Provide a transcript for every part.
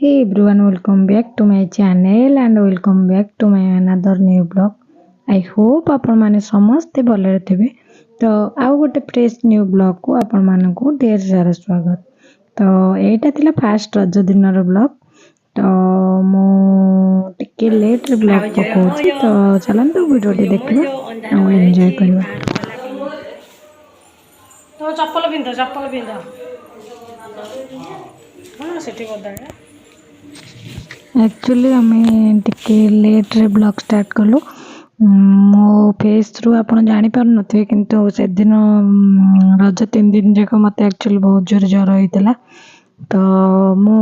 Hey everyone, welcome back to my channel and welcome back to my another new vlog. I hope ଆପଣ ମାନେ ସମସ୍ତେ ଭଲରେ ଥିବେ। ତ ଆଉ ଗୋଟେ ଫ୍ରେଶ ନ୍ୟୁ ବ୍ଲଗ କୁ ଆପଣ ମାନଙ୍କୁ ଢେର ସାରା ସ୍ୱାଗତ। ତ ଏଇଟା ଥିଲା ଫାଷ୍ଟ ରଜ ଦିନର ବ୍ଲଗ। ତ ମୁଁ ଟିକେ ଲେଟରେ ବ୍ଲଗ ପକାଉଛି। ତ ଚାଲନ୍ତୁ ଭିଡ଼ିଓଟି ଦେଖିବା ଆଉ ଏନ୍ଜୟ କରିବା। तो चप्पल पिंध हाँ सेठी करदा एक्चुअली आमे टिके लेट्रे ब्लॉग स्टार्ट कलु मो फेस्रु आप जापारे किंतु से दिन रज 3 दिन जाक मत एक्चुअली बहुत जोर ज्वर होता तो मु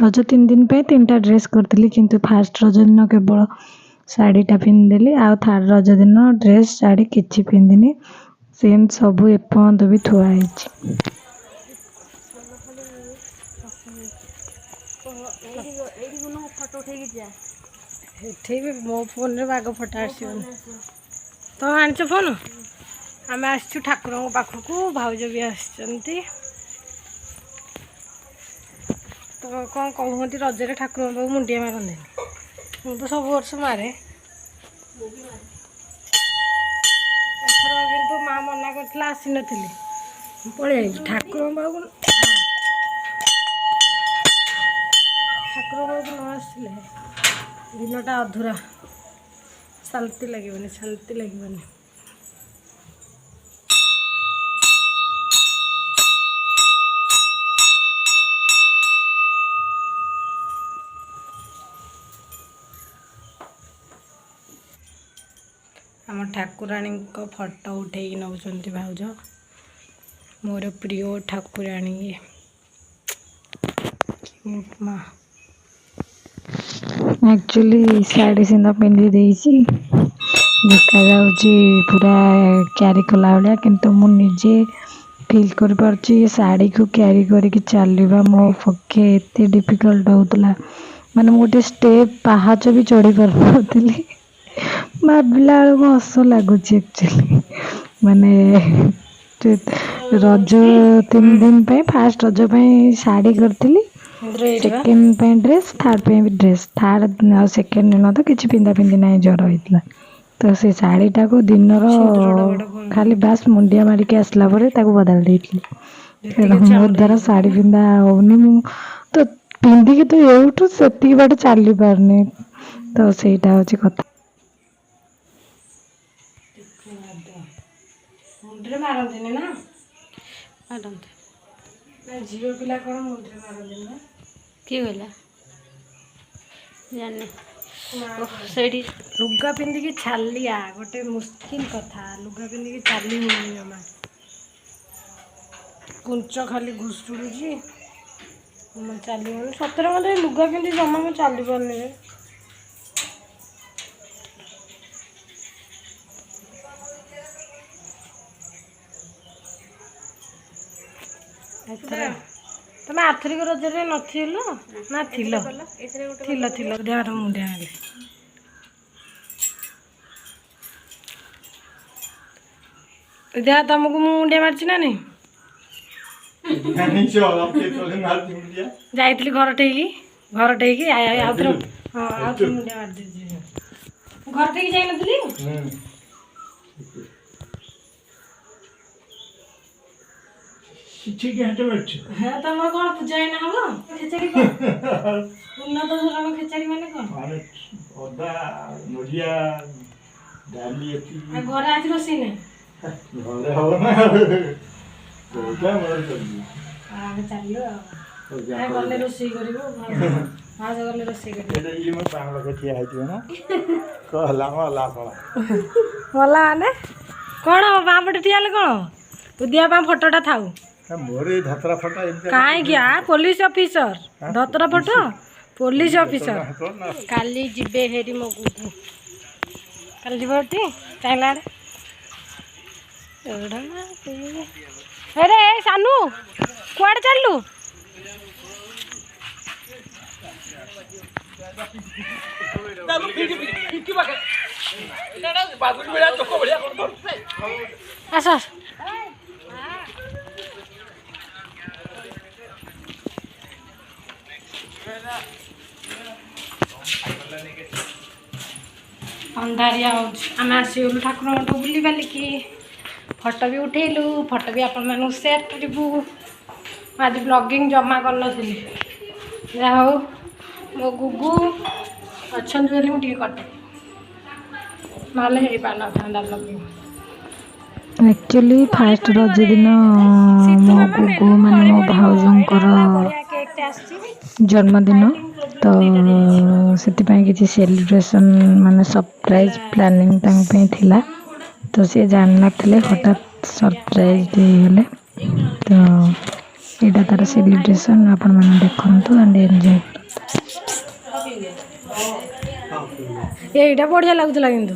रज 3 दिन पे 3टा ड्रेस करी किंतु फास्ट रज दिन केवल शाढ़ीटा पिंधिदेली आ थर्ड रज दिन ड्रेस शाढ़ी किसी पिंधिनी सेम सबू एपर्यंत भी थुआई। भी मो फोन रे बाग फटा आसवन तो आनच फोन आम आसु ठाकुर पाखक भाउज भी आसती तो कौन कहते रजरे ठाकुर पाक मुंडिया मारते मु तो सब वर्ष मारे एथर किंतु माँ मना कर आसी नी पलि ठाकुर पाक ठाकुर पाक न आसले दिनटा अधूरा शांति लगे आम ठाकुराणी फोटो उठे नौ भाउज मोर प्रिय ठाकुराणी माँ एक्चुअली साड़ी सीना पिंधि देसी देखा जाउची पूरा क्यारी कला भाया किंतु मु निजे फील कर पारची साड़ी को क्यारी करके चलवा मो पक्षे एते डिफिकल्ट होतला माने मु गोटे स्टेप पहाच भी चढ़ी पार नथिली भाविला बेलू हस लगुच एक्चुअली माने रज 3 दिन पे फास्ट रज पे शाड़ी करथिली सेकेंड ड्रेस थर्ड पे भी ड्रेस थर्ड सेकेंड दिन तो किसी पिंधा पिंधि ना ज्वर होता तो से शाढ़ीटा को दिन खाली बास मुंडिया मारिक आसला बदल देती मो द्वारा शाढ़ी पिंधा होनी तो पिंधिकी तो एठू से बाट चली पारनी तो सेटा हूँ कथा मुंडे मारती ना मारते झील पिला कौन मुंडे मारती ना किए गला जाने से लुगा पिंधिकी छालिया गोटे मुस्किल कथा लुगा पिंधिकी चली हुई जमा कुंच खाली घुषुड़ी चली सतरे मत लुगा पिंधि जमा मैं चली पारनी तुम आर्थिक रजरे ना देह मुंडिया मारे देह तुमको मुंडिया मारची ना नहीं जाइली घर टेकी आउे हाँ मुंडिया मार घर टेकी जाइली हाँ तुम कौन पूजा ही ना हम खेचाड़ी उन्नत धरण खेचाड़ी माने कौन घर आज रोषे नहीं चलो गले रोषे कर गले रोषे मला माने कौन बापटे ठिया कौन तू दिया फोटोटा थाऊ कहीं क्या पुलिस ऑफिसर धतरा फोटो पुलिस ऑफिसर काली जिबे हेरी मो को काली जिबे चाइला अरे सानू कुआड़े चलू आस अंधारिया आम आसगलु ठाकुर मठ बुली बालिकी फोटो भी उठेलु फोटो भी आपण मानू सेयार करूँ। आज ब्लॉगिंग जमा कर नी जा हो मो गुगु अच्छा मुझे कटे ना ब्लॉगिंग एक्चुअली फास्ट रज दिन मो गुगु मान मो भाउजंकर जन्मदिन तो से किसी सेलिब्रेशन माने सरप्राइज प्लानिंग थिला तो सी जान नथिले हठात सरप्राइज देले तो एटा तार सेलिब्रेशन आपण माने देखंतु एंड एंजॉय। एटा बढ़िया लगुला किंतु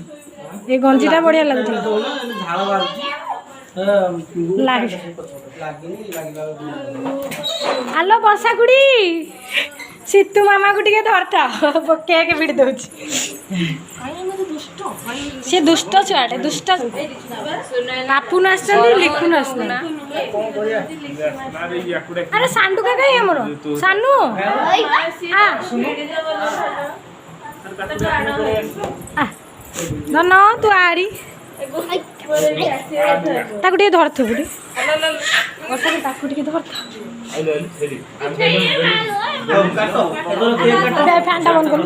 ये गंजीटा बढ़िया लगुला हेलो वर्षा गुड़ी सीतू मामा को टे धरता केक भिड़ दे सी दुष्ट छुआटे दुष्ट पापुन लिखुन अरे सांडू का कहीं हमरो सानू धन तू आड़ी ताकू टे धरथु बुढ़ी ताकू टे धरथा फैनटा बंद कर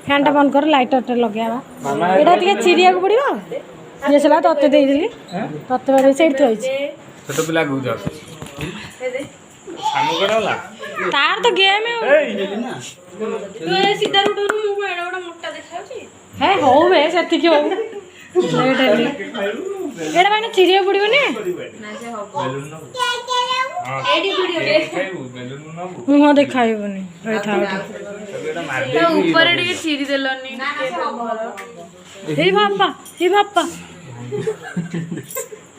फैनटा बंद कर लाइटर लगे एटा टे चिड़िया को पड़ो ये सला तत्ते देइली तत्ते बारे सेठ थई छोट पिला को जा सामु करला तार तो गेम है तू सीधा रूट मु एडा बड़ा मोटा देखाउची है हो बे सेति के हो एटा माने चिड़िया पड़ो ने ना से हो एडी वीडियो मुह देखाइबनी रही था ता ऊपर एडी चिरी देलनी हे बापा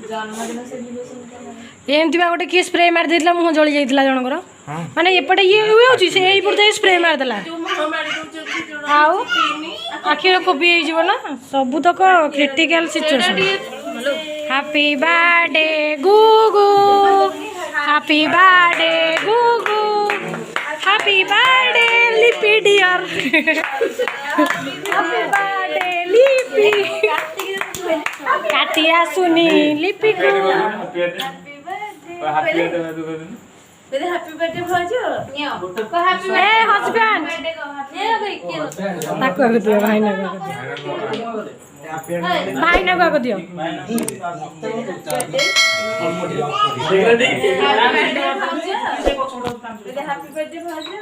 जन्मदिन सेलिब्रेशन एमती बा गोटे किए स्प्रे मार देला मुह जली जाइतिला जनकर माने एपटे ये हुए होची से एई पड़ते स्प्रे मार देला आउ आखिर कोबी हे जीव ना सब तक critical situation. Happy birthday Gugu happy birthday Gugu happy birthday Lipi dear happy birthday Lipi काटिया सुनी लिपि को हैप्पी बर्थडे भाजो नियो को हैप्पी ए हस्बैंड ताको दियो भाई ना को दियो हैप्पी बर्थडे भाजो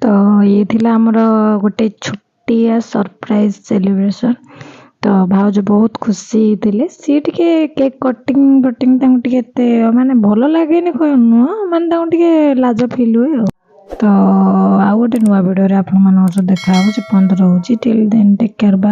ତ ଇଏ ଥିଲା ଆମର ଗୋଟେ ଛୋଟିଆ ସରପ୍ରାଇଜ୍ ସେଲିବ୍ରେସନ୍। ତ ଭାଉଜ ବହୁତ ଖୁସି ହେଇଥିଲେ। ସିଏ ଟିକେ କେକ୍ କଟିଂ ତାଙ୍କୁ ଟିକେ ଏତେ ମାନେ ଭଲ ଲାଗେନି ନୁହଁ, ମାନେ ତାଙ୍କୁ ଟିକେ ଲାଜ ଫିଲ୍ ହୁଏ ଆଉ। ତ ଆଉ ଗୋଟେ ନୂଆ ଭିଡ଼ିଓରେ ଆପଣମାନଙ୍କ ସହ ଦେଖା ହେବ। ସେ ପର୍ଯ୍ୟନ୍ତ ରହୁଛି। Till then take care.